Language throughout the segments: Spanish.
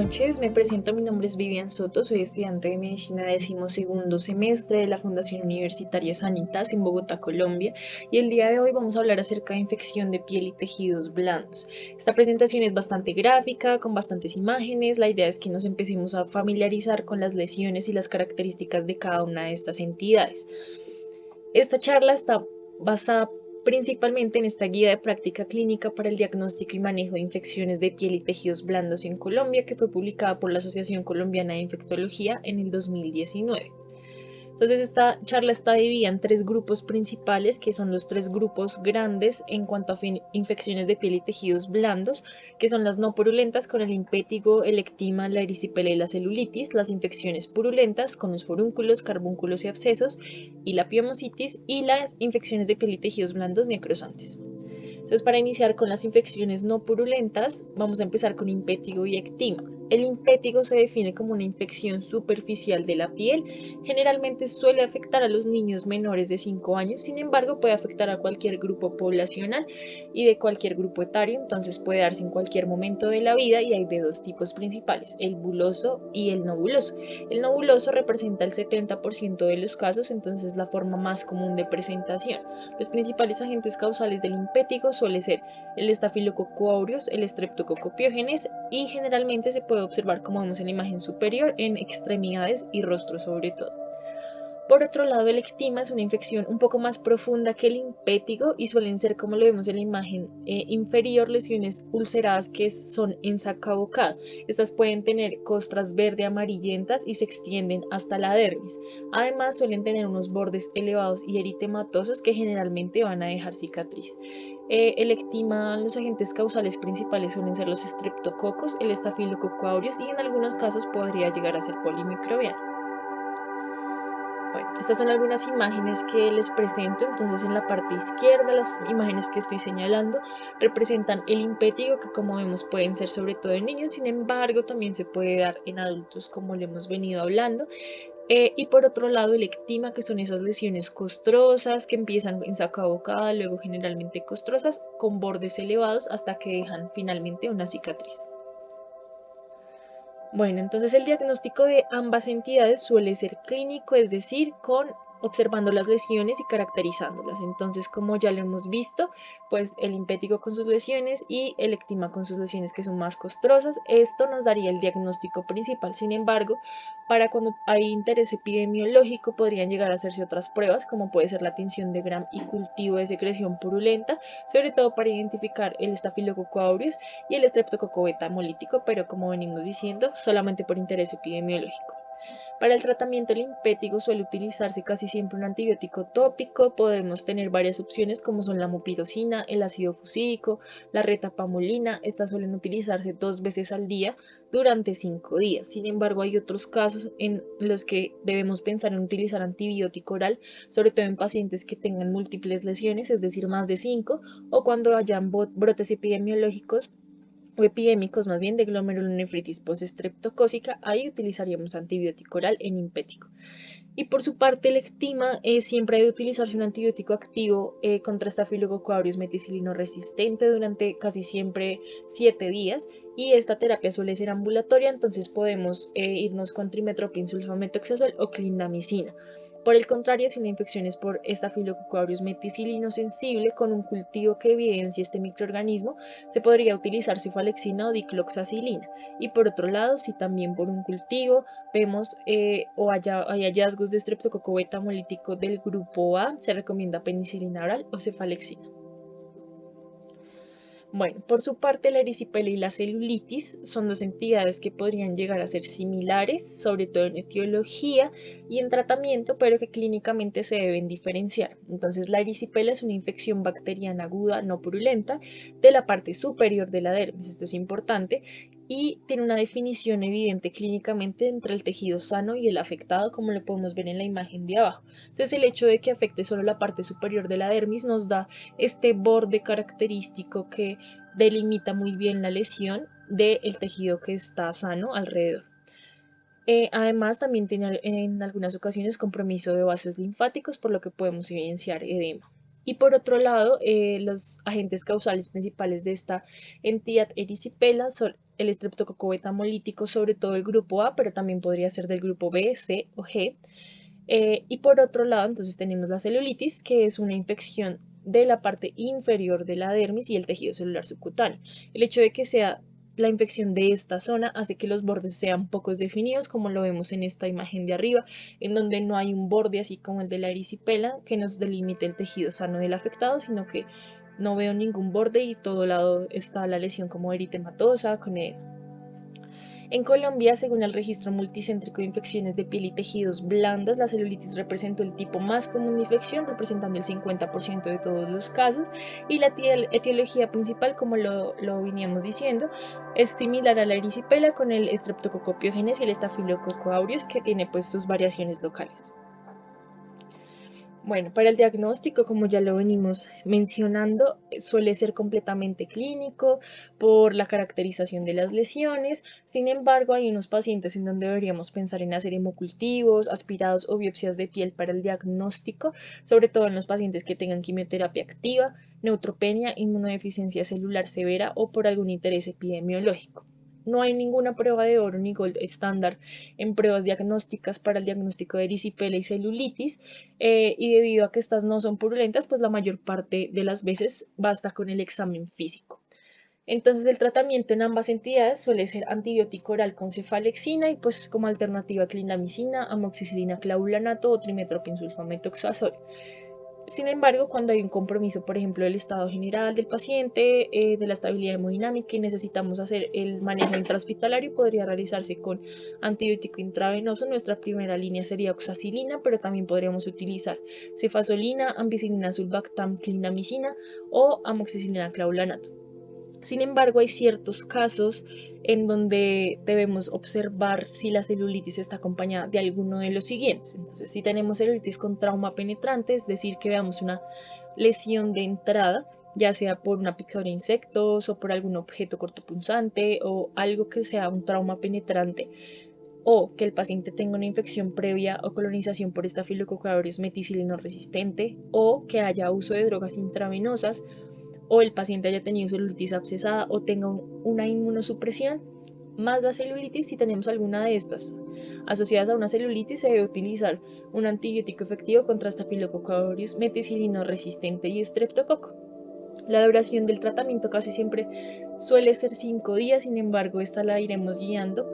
noches, me presento, mi nombre es Vivian Soto, soy estudiante de medicina de 12º semestre de la Fundación Universitaria Sanitas en Bogotá, Colombia, y el día de hoy vamos a hablar acerca de infección de piel y tejidos blandos. Esta presentación es bastante gráfica, con bastantes imágenes, la idea es que nos empecemos a familiarizar con las lesiones y las características de cada una de estas entidades. Esta charla está basada principalmente en esta guía de práctica clínica para el diagnóstico y manejo de infecciones de piel y tejidos blandos en Colombia, que fue publicada por la Asociación Colombiana de Infectología en el 2019. Entonces esta charla está dividida en tres grupos principales, que son los tres grupos grandes en cuanto a infecciones de piel y tejidos blandos, que son las no purulentas con el impétigo, el ectima, la erisipela y la celulitis, las infecciones purulentas con los forúnculos, carbúnculos y abscesos y la piomositis, y las infecciones de piel y tejidos blandos necrosantes. Entonces, para iniciar con las infecciones no purulentas, vamos a empezar con impétigo y ectima. El impétigo se define como una infección superficial de la piel, generalmente suele afectar a los niños menores de 5 años, sin embargo puede afectar a cualquier grupo poblacional y de cualquier grupo etario, entonces puede darse en cualquier momento de la vida y hay de dos tipos principales, el buloso y el no buloso. El no buloso representa el 70% de los casos, entonces es la forma más común de presentación. Los principales agentes causales del impétigo suele ser el estafilococo aureus, el Streptococcus pyogenes, y generalmente se puede observar, como vemos en la imagen superior, en extremidades y rostro sobre todo. Por otro lado, el ectima es una infección un poco más profunda que el impétigo y suelen ser, como lo vemos en la imagen inferior, lesiones ulceradas que son en saca bocado. Estas pueden tener costras verde amarillentas y se extienden hasta la dermis. Además, suelen tener unos bordes elevados y eritematosos que generalmente van a dejar cicatriz. El ectima, los agentes causales principales suelen ser los estreptococos, el estafilococo aureus y en algunos casos podría llegar a ser polimicrobiano. Bueno, estas son algunas imágenes que les presento. Entonces, en la parte izquierda, las imágenes que estoy señalando representan el impétigo, que como vemos pueden ser sobre todo en niños, sin embargo también se puede dar en adultos, como le hemos venido hablando. Y por otro lado, el ectima, que son esas lesiones costrosas que empiezan en saca bocada, luego generalmente costrosas, con bordes elevados hasta que dejan finalmente una cicatriz. Bueno, entonces el diagnóstico de ambas entidades suele ser clínico, es decir, observando las lesiones y caracterizándolas. Entonces, como ya lo hemos visto, pues el impétigo con sus lesiones y el ectima con sus lesiones que son más costrosas, esto nos daría el diagnóstico principal. Sin embargo, para cuando hay interés epidemiológico podrían llegar a hacerse otras pruebas, como puede ser la tinción de Gram y cultivo de secreción purulenta, sobre todo para identificar el estafilococo aureus y el estreptococo beta hemolítico, pero como venimos diciendo, solamente por interés epidemiológico. Para el tratamiento del impétigo suele utilizarse casi siempre un antibiótico tópico. Podemos tener varias opciones como son la mupirocina, el ácido fusídico, la retapamolina. Estas suelen utilizarse 2 veces al día durante 5 días. Sin embargo, hay otros casos en los que debemos pensar en utilizar antibiótico oral, sobre todo en pacientes que tengan múltiples lesiones, es decir, más de 5, o cuando hayan brotes epidemiológicos o epidémicos más bien de glomerulonefritis postestreptocócica. Ahí utilizaríamos antibiótico oral en impético. Y por su parte, el ectima siempre debe utilizarse un antibiótico activo contra Staphylococcus aureus meticilino resistente durante casi siempre 7 días, y esta terapia suele ser ambulatoria, entonces podemos irnos con trimethoprim sulfamethoxazol o clindamicina. Por el contrario, si una infección es por Staphylococcus aureus meticilino sensible con un cultivo que evidencie este microorganismo, se podría utilizar cefalexina o dicloxacilina. Y por otro lado, si también por un cultivo vemos hay hallazgos de estreptococo beta hemolítico del grupo A, se recomienda penicilina oral o cefalexina. Bueno, por su parte, la erisipela y la celulitis son dos entidades que podrían llegar a ser similares, sobre todo en etiología y en tratamiento, pero que clínicamente se deben diferenciar. Entonces, la erisipela es una infección bacteriana aguda no purulenta de la parte superior de la dermis, esto es importante, y tiene una definición evidente clínicamente entre el tejido sano y el afectado, como lo podemos ver en la imagen de abajo. Entonces, el hecho de que afecte solo la parte superior de la dermis nos da este borde característico que delimita muy bien la lesión del tejido que está sano alrededor. Además, también tiene en algunas ocasiones compromiso de vasos linfáticos, por lo que podemos evidenciar edema. Y por otro lado, los agentes causales principales de esta entidad erisipela son el estreptococo betamolítico, sobre todo el grupo A, pero también podría ser del grupo B, C o G. Y por otro lado, entonces tenemos la celulitis, que es una infección de la parte inferior de la dermis y el tejido celular subcutáneo. El hecho de que sea la infección de esta zona hace que los bordes sean pocos definidos, como lo vemos en esta imagen de arriba, en donde no hay un borde así como el de la erisipela que nos delimite el tejido sano del afectado, sino que no veo ningún borde y todo lado está la lesión como eritematosa, con edema. En Colombia, según el registro multicéntrico de infecciones de piel y tejidos blandos, la celulitis representó el tipo más común de infección, representando el 50% de todos los casos, y la etiología principal, como lo veníamos diciendo, es similar a la erisipela con el Streptococcus pyogenes y el Staphylococcus aureus, que tiene pues sus variaciones locales. Bueno, para el diagnóstico, como ya lo venimos mencionando, suele ser completamente clínico por la caracterización de las lesiones. Sin embargo, hay unos pacientes en donde deberíamos pensar en hacer hemocultivos, aspirados o biopsias de piel para el diagnóstico, sobre todo en los pacientes que tengan quimioterapia activa, neutropenia, inmunodeficiencia celular severa o por algún interés epidemiológico. No hay ninguna prueba de oro ni gold estándar en pruebas diagnósticas para el diagnóstico de erisipela y celulitis, y debido a que estas no son purulentas, pues la mayor parte de las veces basta con el examen físico. Entonces el tratamiento en ambas entidades suele ser antibiótico oral con cefalexina y pues como alternativa clindamicina, amoxicilina clavulanato o trimethoprim-sulfametoxazol. Sin embargo, cuando hay un compromiso, por ejemplo, del estado general del paciente, de la estabilidad hemodinámica y necesitamos hacer el manejo intrahospitalario, podría realizarse con antibiótico intravenoso. Nuestra primera línea sería oxacilina, pero también podríamos utilizar cefasolina, ampicilina sulbactam, clindamicina o amoxicilina clavulanato. Sin embargo, hay ciertos casos en donde debemos observar si la celulitis está acompañada de alguno de los siguientes. Entonces, si tenemos celulitis con trauma penetrante, es decir, que veamos una lesión de entrada, ya sea por una picadura de insectos o por algún objeto cortopunzante o algo que sea un trauma penetrante, o que el paciente tenga una infección previa o colonización por Staphylococcus aureus meticilino resistente, o que haya uso de drogas intravenosas, o el paciente haya tenido celulitis abscesada o tenga una inmunosupresión, más la celulitis. Si tenemos alguna de estas asociadas a una celulitis, se debe utilizar un antibiótico efectivo contra Staphylococcus aureus meticilino resistente y estreptococo. La duración del tratamiento casi siempre suele ser 5 días, sin embargo, esta la iremos guiando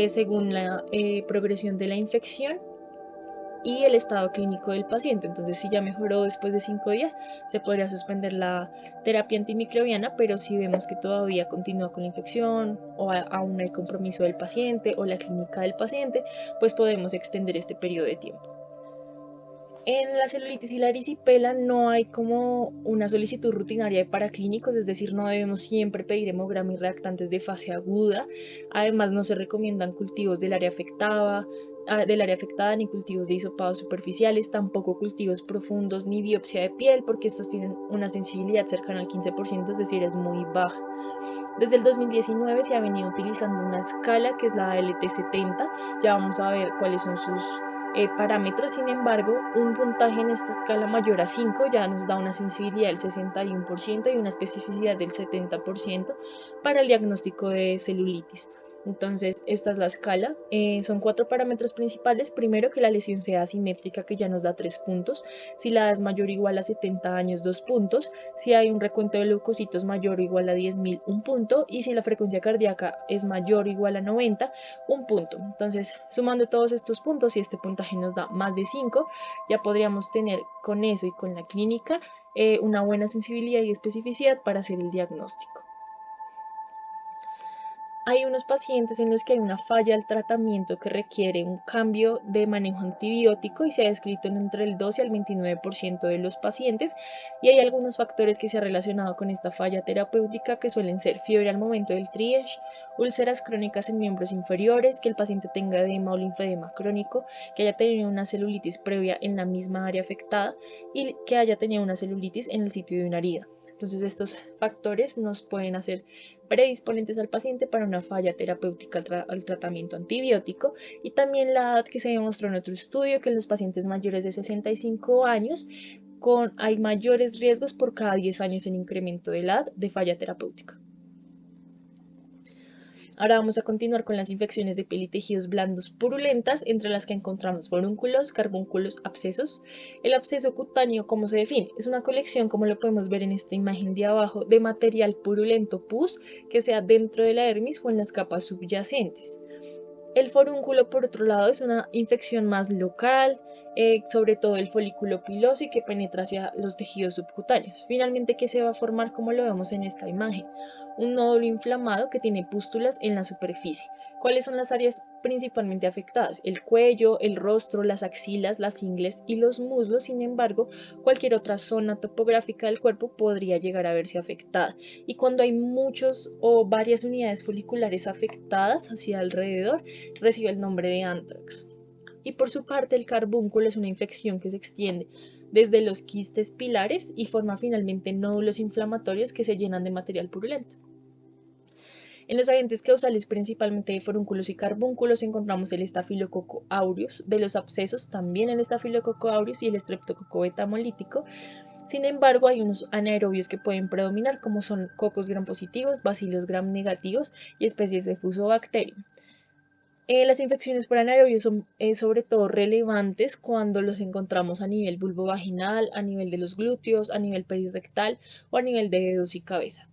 según la progresión de la infección y el estado clínico del paciente. Entonces, si ya mejoró después de 5 días, se podría suspender la terapia antimicrobiana, pero si vemos que todavía continúa con la infección o aún hay compromiso del paciente o la clínica del paciente, pues podemos extender este periodo de tiempo. En la celulitis y la erisipela no hay como una solicitud rutinaria de paraclínicos, es decir, no debemos siempre pedir hemograma y reactantes de fase aguda. Además, no se recomiendan cultivos del área afectada, ni cultivos de hisopados superficiales, tampoco cultivos profundos ni biopsia de piel, porque estos tienen una sensibilidad cercana al 15%, es decir, es muy baja. Desde el 2019 se ha venido utilizando una escala que es la ALT70, ya vamos a ver cuáles son sus parámetros. Sin embargo, un puntaje en esta escala mayor a 5 ya nos da una sensibilidad del 61% y una especificidad del 70% para el diagnóstico de celulitis. Entonces, esta es la escala. Son 4 parámetros principales. Primero, que la lesión sea asimétrica, que ya nos da 3 puntos. Si la edad es mayor o igual a 70 años, 2 puntos. Si hay un recuento de leucocitos mayor o igual a 10.000, 1 punto. Y si la frecuencia cardíaca es mayor o igual a 90, 1 punto. Entonces, sumando todos estos puntos, y este puntaje nos da más de 5, ya podríamos tener con eso y con la clínica una buena sensibilidad y especificidad para hacer el diagnóstico. Hay unos pacientes en los que hay una falla al tratamiento que requiere un cambio de manejo antibiótico y se ha descrito en entre el 12 al 29% de los pacientes, y hay algunos factores que se han relacionado con esta falla terapéutica que suelen ser fiebre al momento del triage, úlceras crónicas en miembros inferiores, que el paciente tenga edema o linfedema crónico, que haya tenido una celulitis previa en la misma área afectada y que haya tenido una celulitis en el sitio de una herida. Entonces, estos factores nos pueden hacer predisponentes al paciente para una falla terapéutica al tratamiento antibiótico, y también la edad, que se demostró en otro estudio que en los pacientes mayores de 65 años hay mayores riesgos por cada 10 años en incremento de edad de falla terapéutica. Ahora vamos a continuar con las infecciones de piel y tejidos blandos purulentas, entre las que encontramos forúnculos, carbúnculos, abscesos. El absceso cutáneo, ¿cómo se define? Es una colección, como lo podemos ver en esta imagen de abajo, de material purulento pus que sea dentro de la dermis o en las capas subyacentes. El forúnculo, por otro lado, es una infección más local, sobre todo el folículo piloso y que penetra hacia los tejidos subcutáneos. Finalmente, ¿qué se va a formar como lo vemos en esta imagen? Un nódulo inflamado que tiene pústulas en la superficie. ¿Cuáles son las áreas principalmente afectadas? El cuello, el rostro, las axilas, las ingles y los muslos. Sin embargo, cualquier otra zona topográfica del cuerpo podría llegar a verse afectada. Y cuando hay muchos o varias unidades foliculares afectadas hacia alrededor, recibe el nombre de anthrax. Y por su parte, el carbúnculo es una infección que se extiende desde los quistes pilares y forma finalmente nódulos inflamatorios que se llenan de material purulento. En los agentes causales principalmente de forúnculos y carbúnculos encontramos el Staphylococcus aureus, de los abscesos también el Staphylococcus aureus y el Streptococcus beta-hemolítico. Sin embargo, hay unos anaerobios que pueden predominar, como son cocos gram positivos, bacilos gram negativos y especies de Fusobacterium. Las infecciones por anaerobios son sobre todo relevantes cuando los encontramos a nivel vulvovaginal, a nivel de los glúteos, a nivel perirectal o a nivel de dedos y cabeza.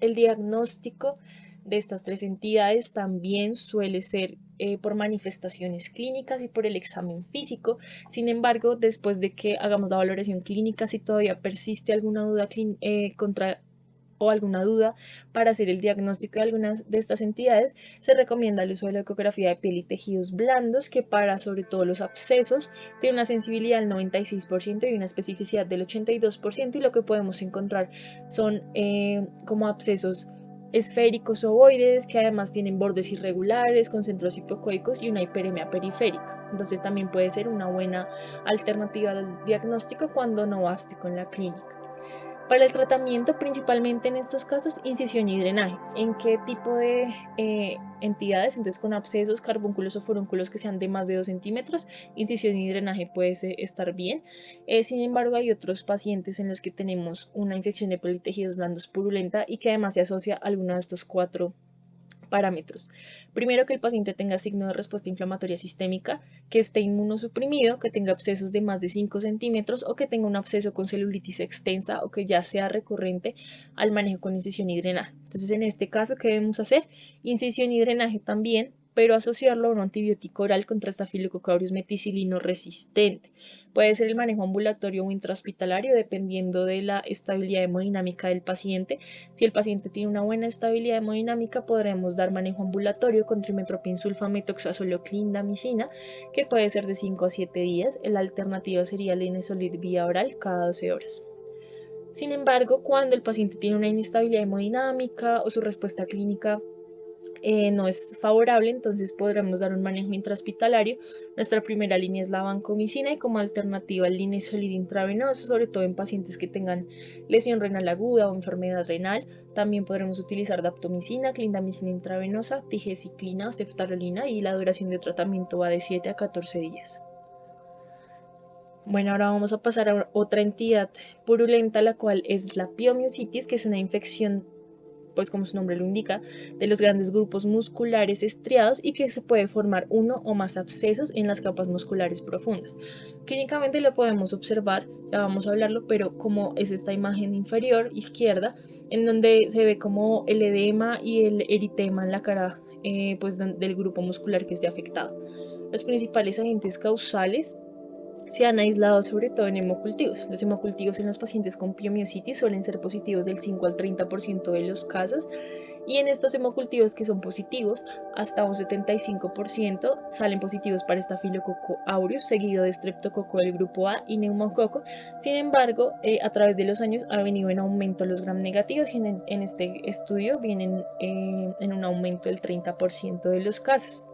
El diagnóstico de estas tres entidades también suele ser por manifestaciones clínicas y por el examen físico. Sin embargo, después de que hagamos la valoración clínica, si todavía persiste alguna duda alguna duda para hacer el diagnóstico de algunas de estas entidades, se recomienda el uso de la ecografía de piel y tejidos blandos, que para sobre todo los abscesos tiene una sensibilidad del 96% y una especificidad del 82%, y lo que podemos encontrar son como abscesos esféricos ovoides que además tienen bordes irregulares con centros hipocoicos y una hiperemia periférica. Entonces también puede ser una buena alternativa al diagnóstico cuando no baste con la clínica. Para el tratamiento, principalmente en estos casos, incisión y drenaje. ¿En qué tipo de entidades? Entonces, con abscesos, carbúnculos o forúnculos que sean de más de 2 centímetros, incisión y drenaje puede estar bien. Sin embargo, hay otros pacientes en los que tenemos una infección de piel y tejidos blandos purulenta y que además se asocia a alguno de estos 4 parámetros. Primero, que el paciente tenga signo de respuesta inflamatoria sistémica, que esté inmunosuprimido, que tenga abscesos de más de 5 centímetros o que tenga un absceso con celulitis extensa o que ya sea recurrente al manejo con incisión y drenaje. Entonces, en este caso, ¿qué debemos hacer? Incisión y drenaje también, pero asociarlo a un antibiótico oral contra Staphylococcus aureus meticilino resistente. Puede ser el manejo ambulatorio o intrahospitalario dependiendo de la estabilidad hemodinámica del paciente. Si el paciente tiene una buena estabilidad hemodinámica, podremos dar manejo ambulatorio con trimethoprim sulfamethoxazolo clindamicina, que puede ser de 5 a 7 días. La alternativa sería el Linezolid vía oral cada 12 horas. Sin embargo, cuando el paciente tiene una inestabilidad hemodinámica o su respuesta clínica no es favorable, entonces podremos dar un manejo intrahospitalario. Nuestra primera línea es la vancomicina y como alternativa el linezolid intravenoso, sobre todo en pacientes que tengan lesión renal aguda o enfermedad renal. También podremos utilizar daptomicina, clindamicina intravenosa, tigecyclina o ceftarolina, y la duración de tratamiento va de 7 a 14 días. Bueno, ahora vamos a pasar a otra entidad purulenta, la cual es la piomiositis, que es una infección, pues como su nombre lo indica, de los grandes grupos musculares estriados y que se puede formar uno o más abscesos en las capas musculares profundas. Clínicamente lo podemos observar, ya vamos a hablarlo, pero como es esta imagen inferior izquierda, en donde se ve como el edema y el eritema en la cara pues del grupo muscular que esté afectado. Los principales agentes causales se han aislado sobre todo en hemocultivos. Los hemocultivos en los pacientes con piomiositis suelen ser positivos del 5 al 30% de los casos, y en estos hemocultivos que son positivos, hasta un 75% salen positivos para Staphylococcus aureus, seguido de Streptococcus del grupo A y neumococo. Sin embargo, a través de los años ha venido en aumento los gram negativos y en este estudio vienen en un aumento del 30% de los casos.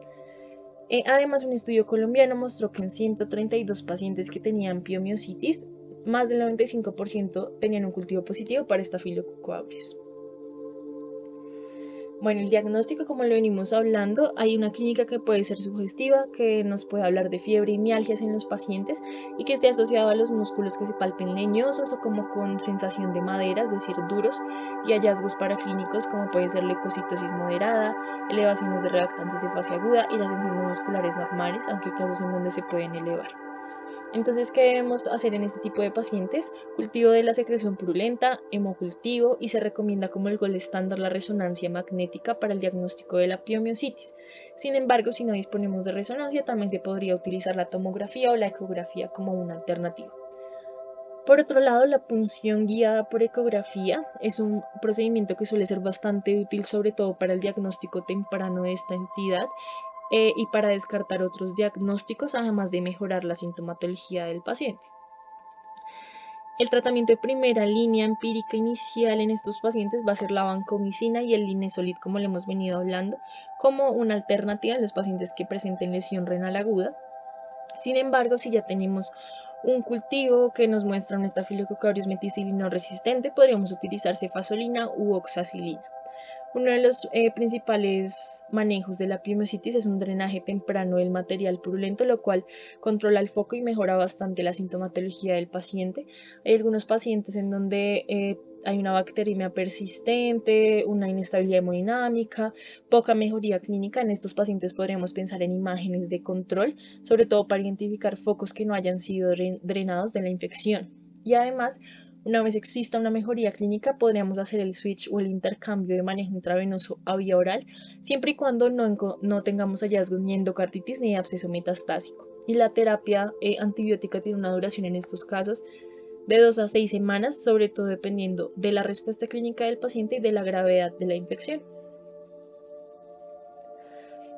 Además, un estudio colombiano mostró que en 132 pacientes que tenían piomiositis, más del 95% tenían un cultivo positivo para Staphylococcus aureus. Bueno, el diagnóstico, como lo venimos hablando, hay una clínica que puede ser sugestiva, que nos puede hablar de fiebre y mialgias en los pacientes y que esté asociado a los músculos que se palpen leñosos o como con sensación de madera, es decir, duros, y hallazgos paraclínicos como puede ser leucocitosis moderada, elevaciones de reactantes de fase aguda y las enzimas musculares normales, aunque hay casos en donde se pueden elevar. Entonces, ¿qué debemos hacer en este tipo de pacientes? Cultivo de la secreción purulenta, hemocultivo y se recomienda como el gol estándar la resonancia magnética para el diagnóstico de la piomiositis. Sin embargo, si no disponemos de resonancia, también se podría utilizar la tomografía o la ecografía como una alternativa. Por otro lado, la punción guiada por ecografía es un procedimiento que suele ser bastante útil, sobre todo para el diagnóstico temprano de esta entidad y para descartar otros diagnósticos, además de mejorar la sintomatología del paciente. El tratamiento de primera línea empírica inicial en estos pacientes va a ser la vancomicina y el linezolid, como le hemos venido hablando, como una alternativa en los pacientes que presenten lesión renal aguda. Sin embargo, si ya tenemos un cultivo que nos muestra un estafilococcus aureus meticilino resistente, podríamos utilizar cefazolina u oxacilina. Uno de los principales manejos de la piomiositis es un drenaje temprano del material purulento, lo cual controla el foco y mejora bastante la sintomatología del paciente. Hay algunos pacientes en donde hay una bacteriemia persistente, una inestabilidad hemodinámica, poca mejoría clínica. En estos pacientes podríamos pensar en imágenes de control, sobre todo para identificar focos que no hayan sido drenados de la infección. Y además, una vez exista una mejoría clínica, podríamos hacer el switch o el intercambio de manejo intravenoso a vía oral, siempre y cuando no tengamos hallazgos ni endocarditis ni absceso metastásico. Y la terapia antibiótica tiene una duración en estos casos de 2 a 6 semanas, sobre todo dependiendo de la respuesta clínica del paciente y de la gravedad de la infección.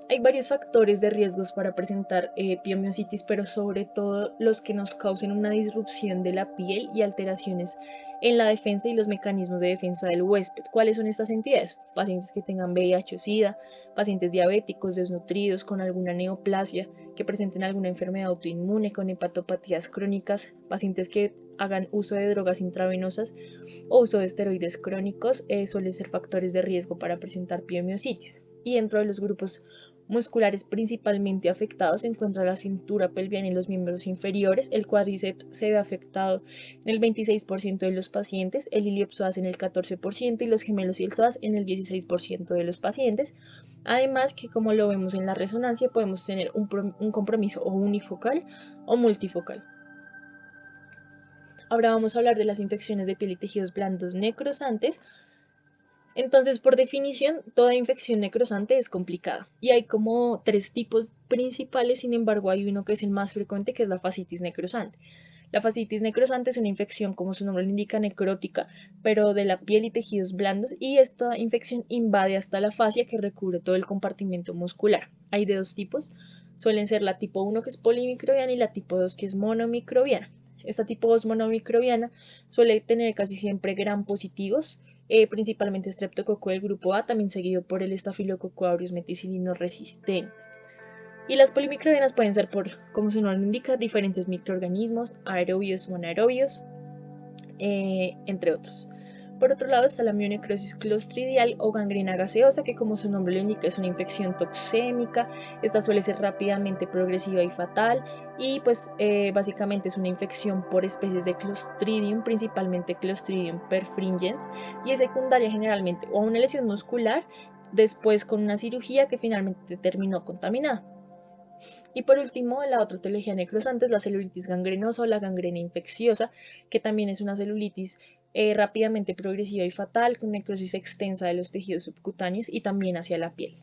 Hay varios factores de riesgos para presentar piomiositis, pero sobre todo los que nos causen una disrupción de la piel y alteraciones en la defensa y los mecanismos de defensa del huésped. ¿Cuáles son estas entidades? Pacientes que tengan VIH o SIDA, pacientes diabéticos, desnutridos, con alguna neoplasia, que presenten alguna enfermedad autoinmune, con hepatopatías crónicas, pacientes que hagan uso de drogas intravenosas o uso de esteroides crónicos, suelen ser factores de riesgo para presentar piomiositis. Y dentro de los grupos musculares principalmente afectados se encuentra la cintura pelviana y los miembros inferiores. El cuádriceps se ve afectado en el 26% de los pacientes, el iliopsoas en el 14% y los gemelos y el psoas en el 16% de los pacientes. Además que, como lo vemos en la resonancia, podemos tener un compromiso o unifocal o multifocal. Ahora vamos a hablar de las infecciones de piel y tejidos blandos necrosantes. Entonces, por definición, toda infección necrosante es complicada y hay como 3 tipos principales. Sin embargo, hay uno que es el más frecuente, que es la fascitis necrosante. La fascitis necrosante es una infección, como su nombre lo indica, necrótica, pero de la piel y tejidos blandos, y esta infección invade hasta la fascia, que recubre todo el compartimento muscular. Hay de 2 tipos, suelen ser la tipo 1, que es polimicrobiana, y la tipo 2, que es monomicrobiana. Esta tipo 2 monomicrobiana suele tener casi siempre gram positivos, principalmente Streptococcus del grupo A, también seguido por el Staphylococcus aureus meticilino resistente. Y las polimicrobianas pueden ser por, como su nombre indica, diferentes microorganismos, aerobios o anaerobios, entre otros. Por otro lado está la mionecrosis clostridial o gangrena gaseosa, que como su nombre lo indica es una infección toxémica. Esta suele ser rápidamente progresiva y fatal y pues básicamente es una infección por especies de Clostridium, principalmente Clostridium perfringens, y es secundaria generalmente o a una lesión muscular, después con una cirugía que finalmente terminó contaminada. Y por último, la otra etiología necrosante es la celulitis gangrenosa o la gangrena infecciosa, que también es una celulitis rápidamente progresiva y fatal, con necrosis extensa de los tejidos subcutáneos y también hacia la piel.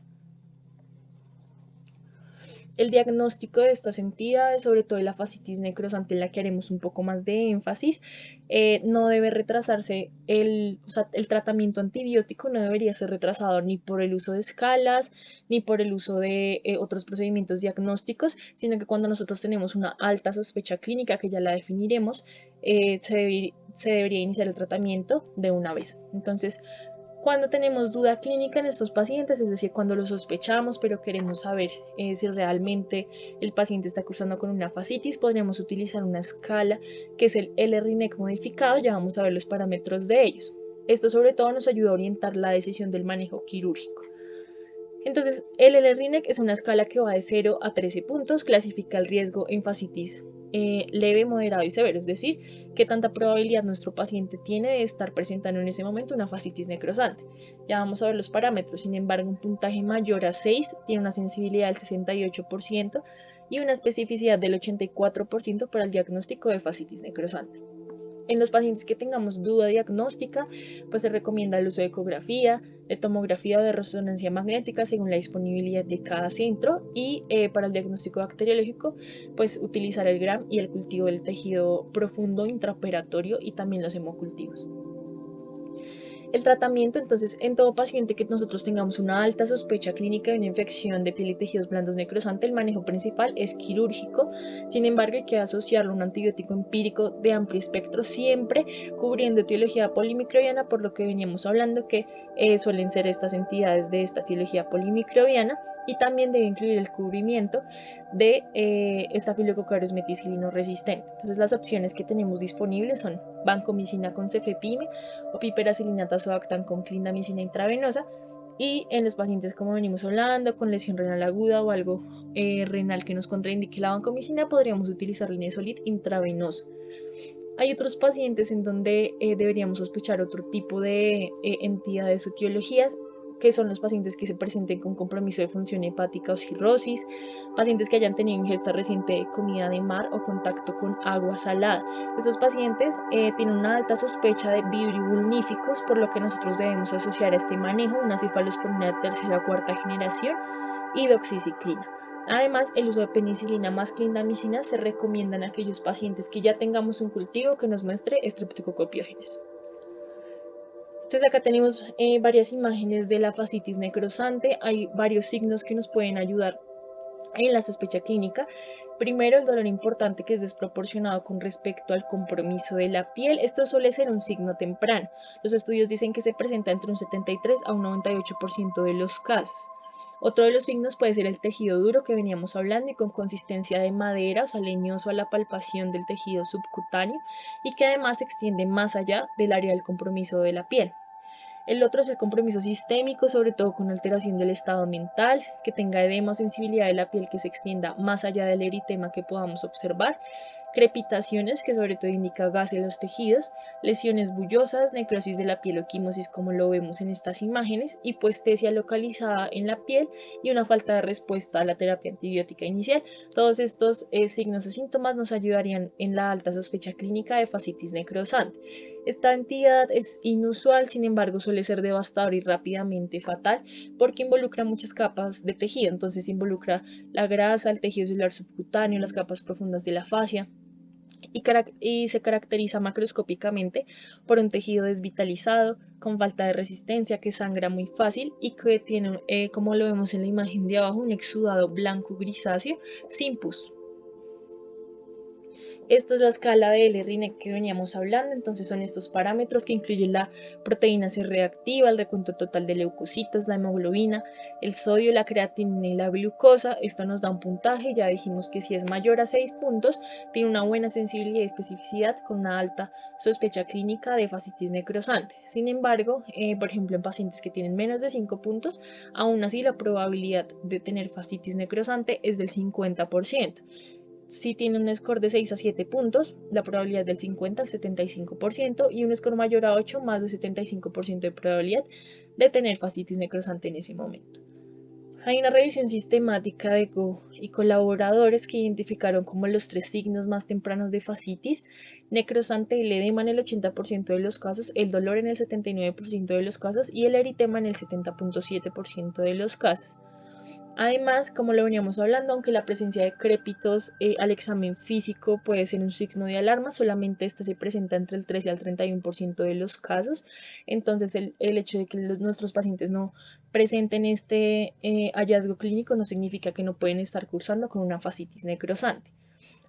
El diagnóstico de estas entidades, sobre todo de la fascitis necrosante, en la que haremos un poco más de énfasis, no debe retrasarse, el tratamiento antibiótico no debería ser retrasado ni por el uso de escalas, ni por el uso de otros procedimientos diagnósticos, sino que cuando nosotros tenemos una alta sospecha clínica, que ya la definiremos, se debería iniciar el tratamiento de una vez. Entonces, cuando tenemos duda clínica en estos pacientes, es decir, cuando lo sospechamos pero queremos saber si realmente el paciente está cursando con una fascitis, podríamos utilizar una escala que es el L-RINEC modificado. Ya vamos a ver los parámetros de ellos. Esto sobre todo nos ayuda a orientar la decisión del manejo quirúrgico. Entonces, el LRINEC es una escala que va de 0 a 13 puntos, clasifica el riesgo en fascitis leve, moderado y severo, es decir, qué tanta probabilidad nuestro paciente tiene de estar presentando en ese momento una fascitis necrosante. Ya vamos a ver los parámetros, sin embargo, un puntaje mayor a 6 tiene una sensibilidad del 68% y una especificidad del 84% para el diagnóstico de fascitis necrosante. En los pacientes que tengamos duda diagnóstica, pues se recomienda el uso de ecografía, de tomografía o de resonancia magnética según la disponibilidad de cada centro y para el diagnóstico bacteriológico, pues utilizar el GRAM y el cultivo del tejido profundo intraoperatorio y también los hemocultivos. El tratamiento, entonces, en todo paciente que nosotros tengamos una alta sospecha clínica de una infección de piel y tejidos blandos necrosante, el manejo principal es quirúrgico. Sin embargo, hay que asociarlo a un antibiótico empírico de amplio espectro, siempre cubriendo etiología polimicrobiana, por lo que veníamos hablando que suelen ser estas entidades de esta etiología polimicrobiana, y también debe incluir el cubrimiento de Staphylococcus aureus meticilino resistente. Entonces, las opciones que tenemos disponibles son vancomicina con cefepime o piperacilina tazobactam con clindamicina intravenosa, y en los pacientes, como venimos hablando, con lesión renal aguda o algo renal que nos contraindique la vancomicina, podríamos utilizar linezolid intravenoso. Hay otros pacientes en donde deberíamos sospechar otro tipo de entidades o etiologías, que son los pacientes que se presenten con compromiso de función hepática o cirrosis, pacientes que hayan tenido ingesta reciente de comida de mar o contacto con agua salada. Estos pacientes tienen una alta sospecha de vibrio vulníficos, por lo que nosotros debemos asociar a este manejo una cefalosporina de tercera o cuarta generación y doxiciclina. Además, el uso de penicilina más clindamicina se recomienda en aquellos pacientes que ya tengamos un cultivo que nos muestre estreptococcus. Entonces acá tenemos varias imágenes de la fascitis necrosante. Hay varios signos que nos pueden ayudar en la sospecha clínica. Primero, el dolor importante que es desproporcionado con respecto al compromiso de la piel. Esto suele ser un signo temprano. Los estudios dicen que se presenta entre un 73 a un 98% de los casos. Otro de los signos puede ser el tejido duro que veníamos hablando y con consistencia de madera, o sea, leñoso a la palpación del tejido subcutáneo, y que además se extiende más allá del área del compromiso de la piel. El otro es el compromiso sistémico, sobre todo con alteración del estado mental, que tenga edema o sensibilidad de la piel que se extienda más allá del eritema que podamos observar, crepitaciones, que sobre todo indica gas en los tejidos, lesiones bullosas, necrosis de la piel o quimosis como lo vemos en estas imágenes, hipoestesia localizada en la piel y una falta de respuesta a la terapia antibiótica inicial. Todos estos signos o síntomas nos ayudarían en la alta sospecha clínica de fascitis necrosante. Esta entidad es inusual, sin embargo suele ser devastador y rápidamente fatal porque involucra muchas capas de tejido. Entonces involucra la grasa, el tejido celular subcutáneo, las capas profundas de la fascia, y se caracteriza macroscópicamente por un tejido desvitalizado, con falta de resistencia, que sangra muy fácil y que tiene, como lo vemos en la imagen de abajo, un exudado blanco grisáceo sin pus. Esta es la escala de L-RINEC que veníamos hablando. Entonces son estos parámetros que incluyen la proteína C reactiva, el recuento total de leucocitos, la hemoglobina, el sodio, la creatinina y la glucosa. Esto nos da un puntaje. Ya dijimos que si es mayor a 6 puntos, tiene una buena sensibilidad y especificidad con una alta sospecha clínica de fascitis necrosante. Sin embargo, por ejemplo, en pacientes que tienen menos de 5 puntos, aún así la probabilidad de tener fascitis necrosante es del 50%. Si tiene un score de 6 a 7 puntos, la probabilidad es del 50 al 75% y un score mayor a 8, más del 75% de probabilidad de tener fascitis necrosante en ese momento. Hay una revisión sistemática de Go y colaboradores que identificaron como los 3 signos más tempranos de fascitis necrosante: el edema en el 80% de los casos, el dolor en el 79% de los casos y el eritema en el 70.7% de los casos. Además, como lo veníamos hablando, aunque la presencia de crépitos al examen físico puede ser un signo de alarma, solamente esta se presenta entre el 13 al 31% de los casos. Entonces, el hecho de que nuestros pacientes no presenten este hallazgo clínico no significa que no pueden estar cursando con una fascitis necrosante.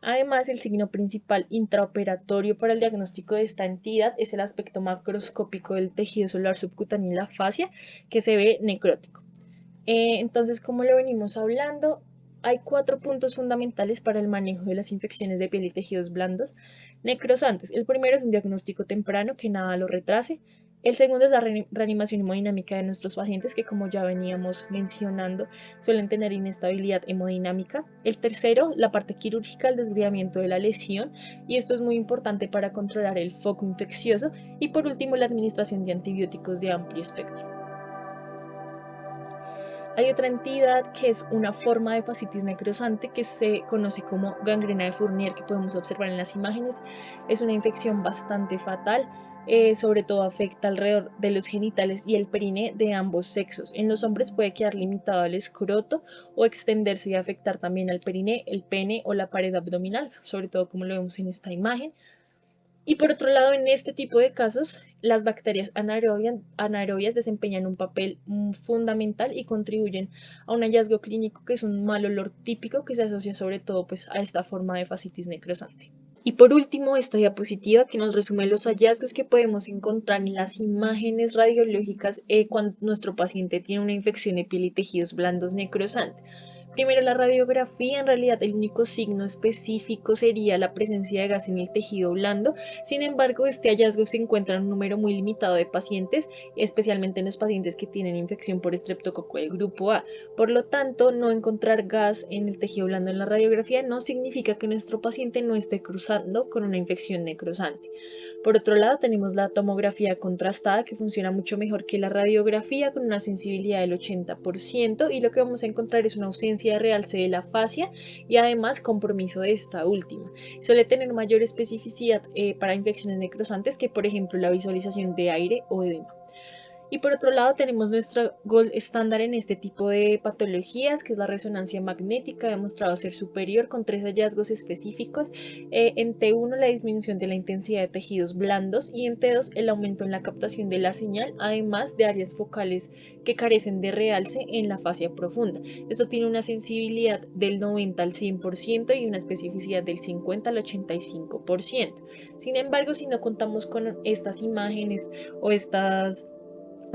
Además, el signo principal intraoperatorio para el diagnóstico de esta entidad es el aspecto macroscópico del tejido celular subcutáneo y la fascia, que se ve necrótico. Entonces, como lo venimos hablando, hay 4 puntos fundamentales para el manejo de las infecciones de piel y tejidos blandos necrosantes. El primero es un diagnóstico temprano que nada lo retrase. El segundo es la reanimación hemodinámica de nuestros pacientes que, como ya veníamos mencionando, suelen tener inestabilidad hemodinámica. El tercero, la parte quirúrgica, el desbridamiento de la lesión, y esto es muy importante para controlar el foco infeccioso. Y por último, la administración de antibióticos de amplio espectro. Hay otra entidad que es una forma de fascitis necrosante que se conoce como gangrena de Fournier, que podemos observar en las imágenes. Es una infección bastante fatal, sobre todo afecta alrededor de los genitales y el perine de ambos sexos. En los hombres puede quedar limitado al escroto o extenderse y afectar también al perine, el pene o la pared abdominal, sobre todo como lo vemos en esta imagen. Y por otro lado, en este tipo de casos, las bacterias anaerobias desempeñan un papel fundamental y contribuyen a un hallazgo clínico que es un mal olor típico que se asocia sobre todo pues, a esta forma de fascitis necrosante. Y por último, esta diapositiva que nos resume los hallazgos que podemos encontrar en las imágenes radiológicas cuando nuestro paciente tiene una infección de piel y tejidos blandos necrosante. Primero, la radiografía, en realidad el único signo específico sería la presencia de gas en el tejido blando. Sin embargo, este hallazgo se encuentra en un número muy limitado de pacientes, especialmente en los pacientes que tienen infección por estreptococo del grupo A. Por lo tanto, no encontrar gas en el tejido blando en la radiografía no significa que nuestro paciente no esté cruzando con una infección necrosante. Por otro lado, tenemos la tomografía contrastada que funciona mucho mejor que la radiografía con una sensibilidad del 80% y lo que vamos a encontrar es una ausencia de realce de la fascia y además compromiso de esta última. Suele tener mayor especificidad para infecciones necrosantes que por ejemplo la visualización de aire o edema. Y por otro lado tenemos nuestra gold estándar en este tipo de patologías, que es la resonancia magnética, demostrado ser superior con 3 hallazgos específicos. En T1 la disminución de la intensidad de tejidos blandos y en T2 el aumento en la captación de la señal, además de áreas focales que carecen de realce en la fascia profunda. Esto tiene una sensibilidad del 90 al 100% y una especificidad del 50 al 85%. Sin embargo, si no contamos con estas imágenes o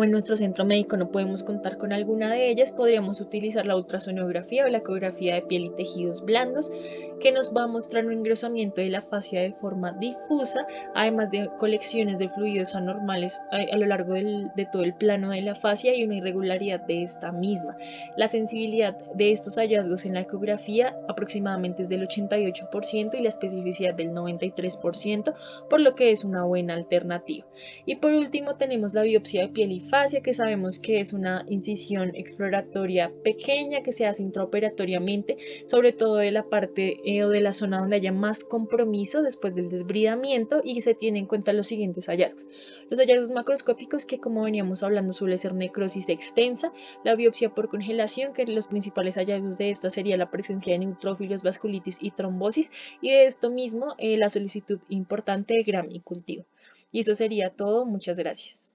en nuestro centro médico no podemos contar con alguna de ellas, podríamos utilizar la ultrasonografía o la ecografía de piel y tejidos blandos, que nos va a mostrar un engrosamiento de la fascia de forma difusa, además de colecciones de fluidos anormales a lo largo de todo el plano de la fascia y una irregularidad de esta misma. La sensibilidad de estos hallazgos en la ecografía aproximadamente es del 88% y la especificidad del 93%, por lo que es una buena alternativa. Y por último tenemos la biopsia de piel y fascia, que sabemos que es una incisión exploratoria pequeña que se hace intraoperatoriamente, sobre todo de la parte o de la zona donde haya más compromiso después del desbridamiento, y se tienen en cuenta los siguientes hallazgos. Los hallazgos macroscópicos, que como veníamos hablando suele ser necrosis extensa, la biopsia por congelación, que los principales hallazgos de esta sería la presencia de neutrófilos, vasculitis y trombosis, y de esto mismo la solicitud importante de Gram y cultivo. Y eso sería todo, muchas gracias.